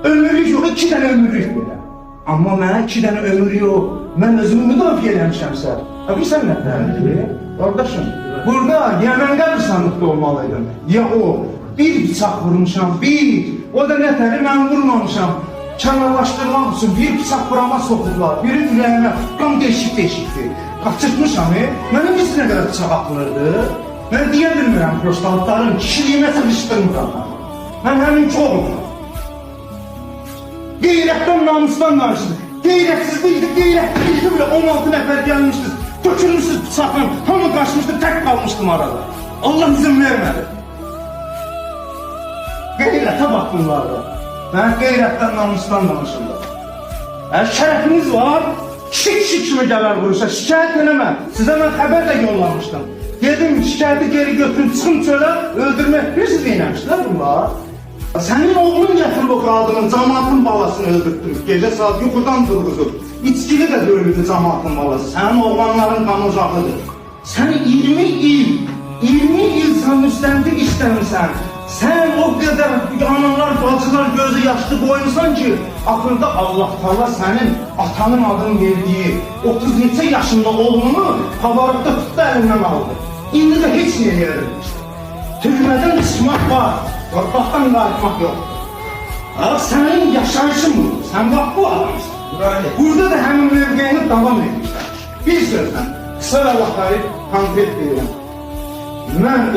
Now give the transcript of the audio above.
Ömürlük yox, 2 dənə ömürlük belə. Amma mənə 2 dənə ömür yox. Mən özümü müdafiə eləmişəmsə. Bilirsən nətəndir? Qardaşım, burada ya mən qəbristanlıqda olmalıydım, ya o. Bir bıçaq vurmuşam, bir. O da nətəri mən vurmamışam. Kənarlaşdırmaq üçün bir bıçaq burama soxurlar, biri ürəyimə, qan deşik-deşikdir. Qaçırtmışam, mənə biz nə qədər bıçaq atılırdı? Mən deyə bilmirəm, prostatların kişiliyimə sıxışdırmıram. Mən həmin çox olmam. Qeyrətdən, namusdan danışdıq. Qeyrətsizlikdir, qeyrətsizlikdir bile 16 nəfər gəlmişdir. Dökülmüşsünüz bıçaqla, hamı qaçmışdı, tək qalmışdım arada. Allah izin vermədi. Qeyrətə bax bunlarda. Mən qeyrətdən, namusdan danışırlar. Şərəfiniz var, kişi kimi gələr vuruşa, şikayət eləmə. Sizə mən xəbər də yollamışdım. Dedim, şikayəti geri götürün, çıxın çölə, öldürmək bilirsiniz eləmişlər bunlar. Senin oğlun gətirib o qaldığın cəmaatın balasını öldürtdünüz. Gecə saat yuxudan durğuzur. İçkili də döyüldü cəmaatın balası. Sənin oğlanların qanı uzaqıdır. Sən 20 il sən müstəntiq işləmirsən. Sən o qədər analar, bacılar gözü yaşlı qoyursan ki, axırda Allah Taala sənin atanın adını verdiyi 30 neçə yaşında oğlunu kabarıqda tutdu əlindən aldı. İndi də heç nə eləmişdir. Türmədən çıxmaq var. Torpaqdan qalxmaq yoxdur. Sənin yaşayışın budur. Sən bax bu adamsın. Burada da həmin mövqeyini davam etmişler. Bir sözlə, qısa və vaxtları konkret deyirəm. Mən